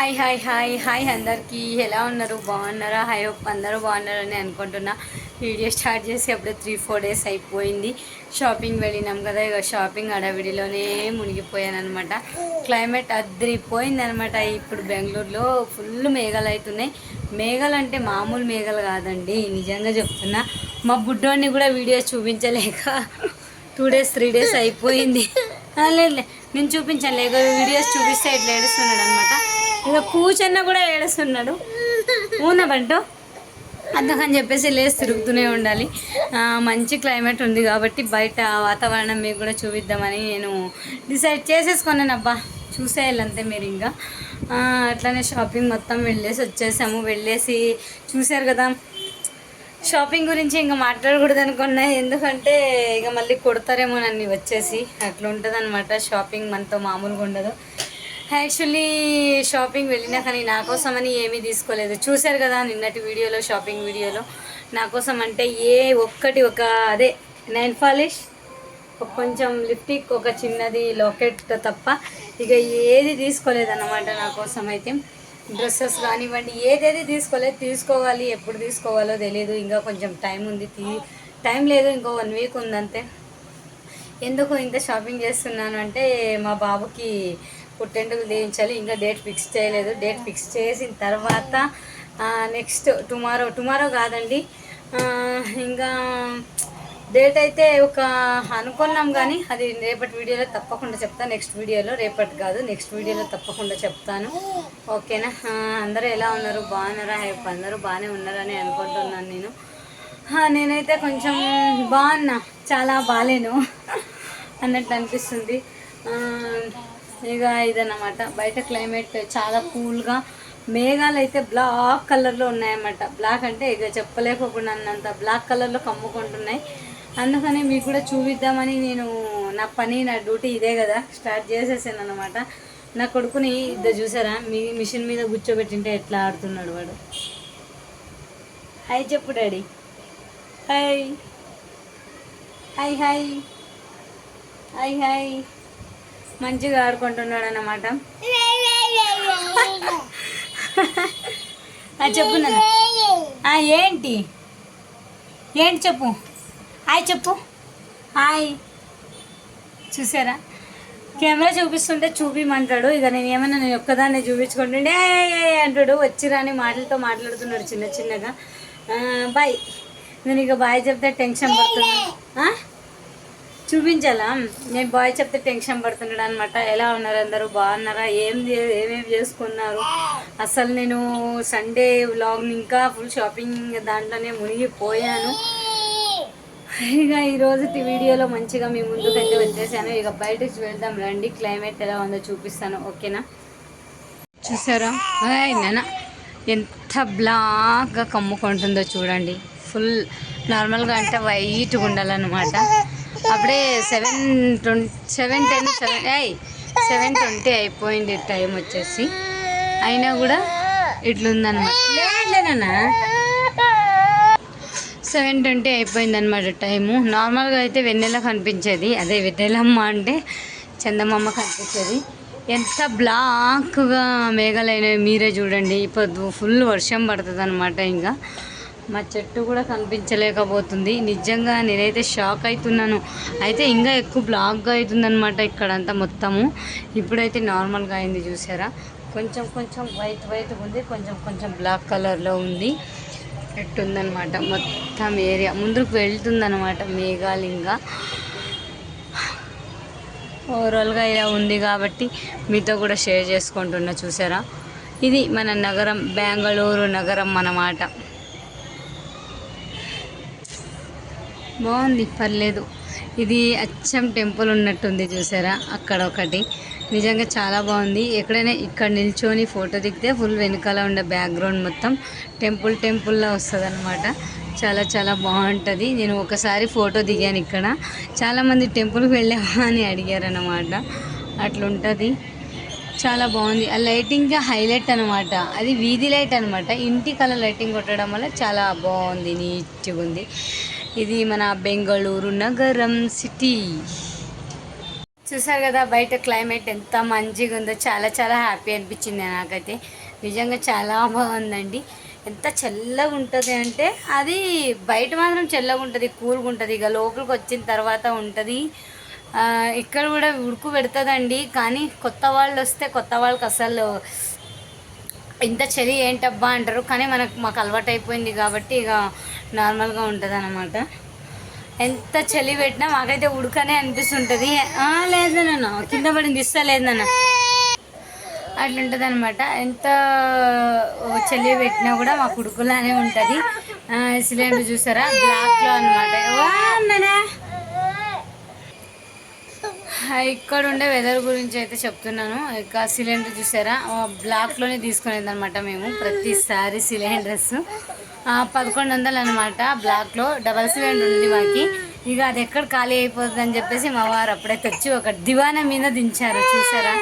Hi hi hi hi అందరికీ ఎలా ఉన్నారు? బాగున్నారా? హై హోప్ అందరూ బాగున్నారని అనుకుంటున్నా. వీడియో స్టార్ట్ చేసి అప్పుడే 3-4 డేస్ అయిపోయింది. షాపింగ్ వెళ్ళినాం కదా, ఇక షాపింగ్ అడవిడిలోనే మునిగిపోయాను అనమాట. క్లైమేట్ అద్దరిపోయింది అనమాట. ఇప్పుడు బెంగళూరులో ఫుల్ మేఘాలు అవుతున్నాయి. మేఘాలు అంటే మామూలు మేఘాలు కాదండి, నిజంగా చెప్తున్నా. మా బుడ్డోడిని కూడా వీడియోస్ చూపించలేక 2 డేస్ 3 డేస్ అయిపోయింది. లేదు నేను చూపించాను లేక వీడియోస్ చూపిస్తే ఇట్లా ఏడుస్తున్నాడు అనమాట. ఇక కూర్చొన్న కూడా ఏడుస్తున్నాడు బంటూ. అందుకని చెప్పేసి లేసి తిరుగుతూనే ఉండాలి. మంచి క్లైమేట్ ఉంది కాబట్టి బయట వాతావరణం మీకు కూడా చూపిద్దామని నేను డిసైడ్ చేసేసుకున్నాను. అబ్బా చూసేయాలంతే మీరు. ఇంకా అట్లానే షాపింగ్ మొత్తం వెళ్ళేసి వచ్చేసాము. వెళ్ళేసి చూశారు కదా, షాపింగ్ గురించి ఇంకా మాట్లాడకూడదు అనుకున్నా, ఎందుకంటే ఇక మళ్ళీ కొడతారేమో నన్ను వచ్చేసి. అట్లా ఉంటుంది అనమాట షాపింగ్, మనతో మామూలుగా ఉండదు. యాక్చువల్లీ షాపింగ్ వెళ్ళినా కానీ నా కోసం అని ఏమీ తీసుకోలేదు. చూశారు కదా నిన్నటి వీడియోలో, షాపింగ్ వీడియోలో. నా కోసం అంటే ఒక అదే నైల్ పాలిష్, కొంచెం లిప్టిక్, ఒక చిన్నది లాకెట్ తప్ప ఇక ఏది తీసుకోలేదన్నమాట నా కోసం అయితే. డ్రెస్సెస్ కానివ్వండి ఏదేది తీసుకోలేదు. తీసుకోవాలి, ఎప్పుడు తీసుకోవాలో తెలియదు. ఇంకా కొంచెం టైం ఉంది, టైం లేదు, ఇంకో 1 వీక్ ఉందంతే. ఎందుకు ఇంత షాపింగ్ చేస్తున్నాను అంటే, మా బాబుకి పుట్టెంటుకలు తీయించాలి. ఇంకా డేట్ ఫిక్స్ చేయలేదు. డేట్ ఫిక్స్ చేసిన తర్వాత నెక్స్ట్ టుమారో కాదండి, ఇంకా డేట్ అయితే ఒక అనుకున్నాం కానీ అది రేపటి వీడియోలో తప్పకుండా చెప్తాను. నెక్స్ట్ వీడియోలో, రేపటి కాదు నెక్స్ట్ వీడియోలో తప్పకుండా చెప్తాను. ఓకేనా? అందరూ ఎలా ఉన్నారు? బాగున్నారా? అందరూ బాగానే ఉన్నారని అనుకుంటున్నాను నేను. నేనైతే కొంచెం బాగున్నా, చాలా బాగాలేను అన్నట్టు అనిపిస్తుంది. ఇక ఇదన్నమాట బయట క్లైమేట్ చాలా కూల్గా. మేఘాలు అయితే బ్లాక్ కలర్లో ఉన్నాయన్నమాట. బ్లాక్ అంటే ఇక చెప్పలేకపోకుండా అన్నంత బ్లాక్ కలర్లో కమ్ముకుంటున్నాయి. అందుకని మీకు కూడా చూపిద్దామని నేను, నా పని, నా డ్యూటీ ఇదే కదా, స్టార్ట్ చేసేసాను అనమాట. నా కొడుకుని ఇద్దరు చూసారా, మిషన్ మీద కూర్చోబెట్టింటే ఎట్లా ఆడుతున్నాడు వాడు. హాయ్ చెప్పు daddy. Hi hi hi hi hi. మంచిగా ఆడుకుంటున్నాడు అన్నమాట. చెప్పు నాన్న. ఏంటి ఏంటి చెప్పు. హాయ్ చెప్పు. హాయ్. చూసారా, కెమెరా చూపిస్తుంటే చూపిమంటాడు. ఇక నేను ఒక్కదాన్ని చూపించుకుంటుండే అంటాడు. వచ్చిరాని మాటలతో మాట్లాడుతున్నాడు చిన్న చిన్నగా. బాయ్. నేను ఇక బాయ్ చెప్తే టెన్షన్ పడుతున్నా. చూపించాలా? నేను బాయ్ చెప్తే టెన్షన్ పడుతున్నాడు అనమాట. ఎలా ఉన్నారు అందరూ? బాగున్నారా? ఏమేమి చేసుకున్నారు? అసలు నేను సండే వ్లాగ్ని ఇంకా ఫుల్ షాపింగ్ దాంట్లోనే మునిగిపోయాను. ఇక ఈరోజు వీడియోలో మంచిగా మీ ముందుకైతే వచ్చేసాను. ఇక బయటకు వెళ్దాం రండి, క్లైమేట్ ఎలా ఉందో చూపిస్తాను. ఓకేనా? చూసారా నాన్న ఎంత బ్లాక్గా కమ్ముకుంటుందో చూడండి. ఫుల్ నార్మల్గా అంటే వైట్గా ఉండాలన్నమాట. అప్పుడే 7:20 అయిపోయింది టైం వచ్చేసి. అయినా కూడా ఇట్లుందనమాట. లేదన్నా 7:20 అయిపోయిందనమాట టైము. నార్మల్గా అయితే వెన్నెల కనిపించేది, అదే వెన్నెలమ్మ అంటే చందమామ కనిపించేది. ఎంత బ్లాక్గా మేఘాలైనవి మీరే చూడండి. ఇప్పుడు ఫుల్ వర్షం పడుతుంది అనమాట. ఇంకా మా చెట్టు కూడా కనిపించలేకపోతుంది. నిజంగా నేనైతే షాక్ అవుతున్నాను. అయితే ఇంకా ఎక్కువ బ్లాక్గా అవుతుందన్నమాట ఇక్కడంతా మొత్తము. ఇప్పుడైతే నార్మల్గా అయింది. చూసారా, కొంచెం కొంచెం వైట్ ఉంది, కొంచెం కొంచెం బ్లాక్ కలర్లో ఉంది. ఎట్టుందనమాట మొత్తం ఏరియా ముందుకు వెళ్తుందనమాట మేఘాలు. ఇంకా ఓవరాల్గా ఇలా ఉంది కాబట్టి మీతో కూడా షేర్ చేసుకుంటున్నా. చూసారా, ఇది మన నగరం, బెంగళూరు నగరం అన్నమాట. బాగుంది, పర్లేదు. ఇది అచ్చం టెంపుల్ ఉన్నట్టుంది. చూసారా అక్కడ ఒకటి, నిజంగా చాలా బాగుంది. ఎక్కడైనా ఇక్కడ నిల్చొని ఫోటో దిగితే ఫుల్ వెనకాల ఉండే బ్యాక్గ్రౌండ్ మొత్తం టెంపుల్లా వస్తుంది అనమాట. చాలా చాలా బాగుంటుంది. నేను ఒకసారి ఫోటో దిగాను ఇక్కడ. చాలామంది టెంపుల్కి వెళ్ళామా అని అడిగారనమాట. అట్లుంటుంది, చాలా బాగుంది. ఆ లైటింగ్ హైలైట్ అనమాట. అది వీధి లైట్ అనమాట. ఇంటికల లైటింగ్ కొట్టడం వల్ల చాలా బాగుంది, నీట్గా ఉంది. ఇది మన బెంగళూరు నగరం సిటీ. చూసారు కదా బయట క్లైమేట్ ఎంత మంచిగా ఉందో, చాలా చాలా హ్యాపీ అనిపించింది నాకైతే. నిజంగా చాలా బాగుందండి. ఎంత చల్లగా ఉంటుంది అంటే అది బయట మాత్రం చల్లగా ఉంటుంది, కూల్గా ఉంటుంది. ఇక లోపలికి వచ్చిన తర్వాత ఉంటుంది ఇక్కడ కూడా ఉడుకు పెడుతుందండి. కానీ కొత్త వాళ్ళు వస్తే కొత్త వాళ్ళకి అసలు ఇంత చలి ఏంటబ్బా అంటారు. కానీ మాకు అలవాటు అయిపోయింది కాబట్టి ఇక నార్మల్గా ఉంటుంది అన్నమాట. ఎంత చలి పెట్టినా మాకైతే ఉడకనే అనిపిస్తుంటుంది. లేదు నాన్న, కింద పడింది ఇస్తలేదు నాన్న, అట్లుంటుంది అనమాట. ఎంత చలి పెట్టినా కూడా మాకు ఉడుకులానే ఉంటుంది. సిలిండర్ చూసారా బ్లాక్లో అనమాట. ఇక్కడ ఉండే వెదర్ గురించి అయితే చెప్తున్నాను. ఇక సిలిండర్ చూసారా బ్లాక్లోనే తీసుకునేది అనమాట మేము ప్రతిసారి సిలిండర్స్. 1100 అనమాట బ్లాక్లో. డబల్ సిలిండర్ ఉంది మాకి. ఇక అది ఎక్కడ ఖాళీ అయిపోతుంది అని చెప్పేసి మా వారు అప్పుడే తెచ్చి ఒక దివానా మీద దించారు. చూసారా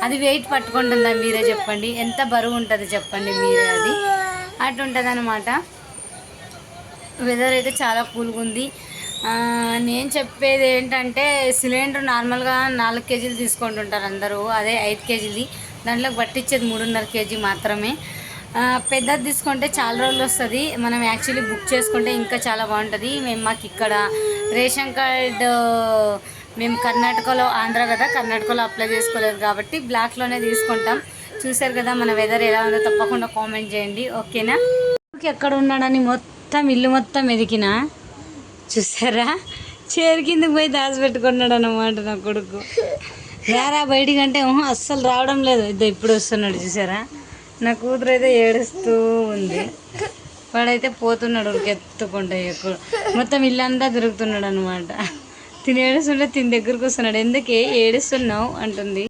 అది వెయిట్ పట్టుకుంటుందా మీరే చెప్పండి, ఎంత బరువు ఉంటుంది చెప్పండి మీరే. అది అటు ఉంటుంది అనమాట. వెదర్ అయితే చాలా కూల్గా ఉంది. నేను చెప్పేది ఏంటంటే సిలిండర్ నార్మల్గా 4 కేజీలు తీసుకుంటుంటారు అందరూ, అదే 5 కేజీది. దాంట్లోకి పట్టించేది 3.5 కేజీ మాత్రమే. పెద్దది తీసుకుంటే చాలా రోజులు వస్తుంది. మనం యాక్చువల్లీ బుక్ చేసుకుంటే ఇంకా చాలా బాగుంటుంది. మాకు ఇక్కడ రేషన్ కార్డు మేము కర్ణాటకలో, ఆంధ్ర కదా, కర్ణాటకలో అప్లై చేసుకోలేదు కాబట్టి బ్లాక్లోనే తీసుకుంటాం. చూసారు కదా మన వెదర్ ఎలా ఉందో తప్పకుండా కామెంట్ చేయండి, ఓకేనా. ఎక్కడ ఉన్నాడని మొత్తం ఇల్లు మొత్తం ఎదికినా చూసారా, చేరు కిందకి పోయి దాచిపెట్టుకున్నాడు అన్నమాట నా కొడుకు. రారా బయటికంటే అస్సలు రావడం లేదు. ఇప్పుడు వస్తున్నాడు చూసారా. నా కూతురు అయితే ఏడుస్తూ ఉంది. వాడైతే పోతున్నాడు ఉరికెత్తుకుంటా. ఎక్కువ మొత్తం ఇల్లంతా తిరుగుతున్నాడు అనమాట. తిని ఏడుస్తుంటే తిని దగ్గరకు వస్తున్నాడు. ఎందుకే ఏడుస్తున్నావు అంటుంది.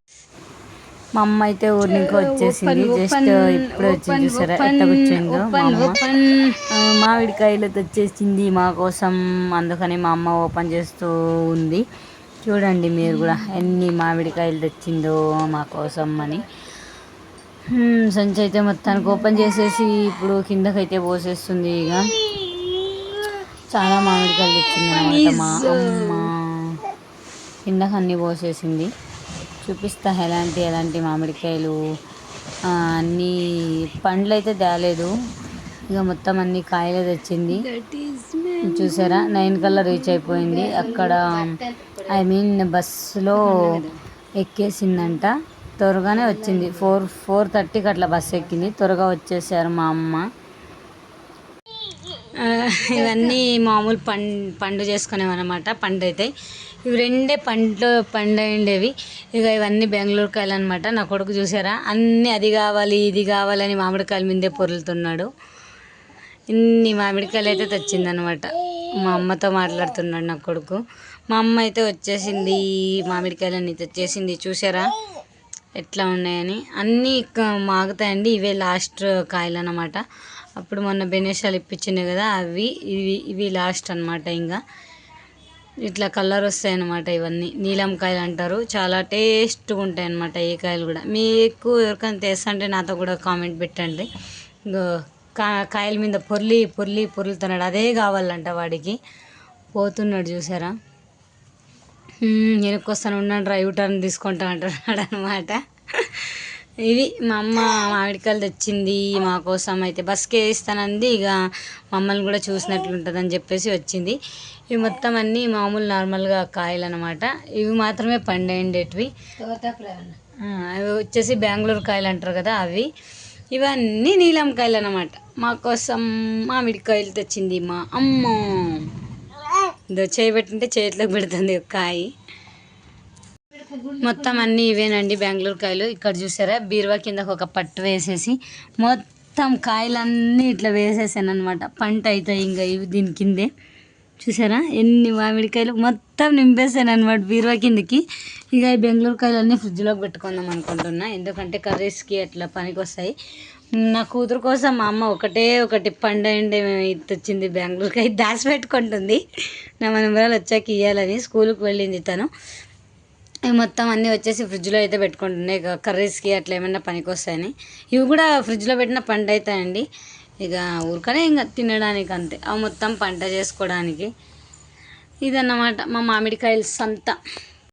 మా అమ్మ అయితే ఊరి నుంచి వచ్చేసింది. జస్ట్ ఇప్పుడే వచ్చింది చూసారా ఎట్ట కూర్చుందో. మా అమ్మ మామిడికాయలు తెచ్చేసింది మా కోసం. అందుకని మా అమ్మ ఓపెన్ చేస్తూ ఉంది. చూడండి మీరు కూడా ఎన్ని మామిడికాయలు తెచ్చిందో మా కోసం అని. సంచి అయితే మొత్తానికి ఓపెన్ చేసేసి ఇప్పుడు కిందకైతే పోసేస్తుంది. ఇక చాలా మామిడికాయలు తెచ్చింది అనమాట మా అమ్మ. కిందకి అన్నీ పోసేసింది. చూపిస్తా ఎలాంటి మామిడికాయలు. అన్నీ పండ్లు అయితే తేలేదు. ఇక మొత్తం అన్ని కాయలు తెచ్చింది. చూసారా 9 కల్లా రీచ్ అయిపోయింది. అక్కడ బస్సులో ఎక్కేసిందంట. త్వరగానే వచ్చింది. 4:30కి అట్లా బస్సు ఎక్కింది. త్వరగా వచ్చేసారు మా అమ్మ. ఇవన్నీ మామూలు పండు చేసుకునేవన్నమాట. పండు అయితే ఇవి రెండే పండు ఉండేవి. ఇక ఇవన్నీ బెంగళూరు కాయలు అనమాట. నా కొడుకు చూసారా అన్నీ అది కావాలి ఇది కావాలని మామిడికాయల మీదే పొరులుతున్నాడు. ఇన్ని మామిడికాయలు అయితే తెచ్చిందనమాట. మా అమ్మతో మాట్లాడుతున్నాడు నా కొడుకు. మా అమ్మ అయితే వచ్చేసింది. మామిడికాయలన్నీ తెచ్చేసింది. చూసారా ఎట్లా ఉన్నాయని. అన్నీ మాగుతాయండి. ఇవే లాస్ట్ కాయలు అన్నమాట. అప్పుడు మొన్న బెనేషాలు ఇప్పించినాయి కదా ఇవి లాస్ట్ అనమాట. ఇంకా ఇట్లా కలర్ వస్తాయి అన్నమాట. ఇవన్నీ నీలం కాయలు అంటారు. చాలా టేస్ట్గా ఉంటాయి అన్నమాట ఈ కాయలు కూడా. మీకు ఎవరికైనా తెస్తా అంటే నాతో కూడా కామెంట్ పెట్టండి. కాయల మీద పొర్లుతున్నాడు. అదే కావాలంట వాడికి. పోతున్నాడు చూసారా. వెనక్కొస్తాను ఉన్నాడు రా, యూటర్న్ తీసుకుంటా అంటున్నాడు అనమాట. ఇవి మా అమ్మ మామిడికాయలు తెచ్చింది మా కోసం. అయితే బస్కే ఇస్తానంది. ఇక మమ్మల్ని కూడా చూసినట్లుంటుంది అని చెప్పేసి వచ్చింది. ఇవి మొత్తం అన్నీ మామూలు నార్మల్గా కాయలు అనమాట. ఇవి మాత్రమే పండేటివి. అవి వచ్చేసి బెంగళూరు కాయలు అంటారు కదా అవి. ఇవన్నీ నీలం కాయలు అనమాట. మా కోసం మామిడికాయలు తెచ్చింది మా అమ్మ. చేయబెట్టింటే చేతిలోకి పెడుతుంది ఒక కాయ. మొత్తం అన్నీ ఇవేనండి బెంగళూరు కాయలు. ఇక్కడ చూసారా బీరువా కిందకు ఒక పట్టు వేసేసి మొత్తం కాయలన్నీ ఇట్లా వేసేసాను అనమాట. పంట అవుతాయి ఇంకా ఇవి దీని కిందే. చూసారా ఎన్ని మామిడికాయలు మొత్తం నింపేసాను అనమాట బీరువా కిందకి. ఇక ఈ బెంగళూరు కాయలు అన్నీ ఫ్రిడ్జ్లోకి పెట్టుకుందాం అనుకుంటున్నా. ఎందుకంటే కర్రీస్కి అట్లా పనికి వస్తాయి. నా కూతురు కోసం మా అమ్మ ఒకటి పండు తెచ్చింది బెంగళూరు కాయ. దాచిపెట్టుకుంటుంది. నా మనవరాలు వచ్చాక ఇవ్వాలని. స్కూల్కి వెళ్ళింది తను. ఇవి మొత్తం అన్నీ వచ్చేసి ఫ్రిడ్జ్లో అయితే పెట్టుకుంటున్నాయి. ఇక కర్రీస్కి అట్లా ఏమన్నా పనికి వస్తాయని. ఇవి కూడా ఫ్రిడ్జ్లో పెట్టిన పంట అవుతాయండి. ఇక ఊరికనే ఇంకా తినడానికి అంతే. అవి మొత్తం పంట చేసుకోవడానికి. ఇదన్నమాట మా మామిడికాయలు సంత.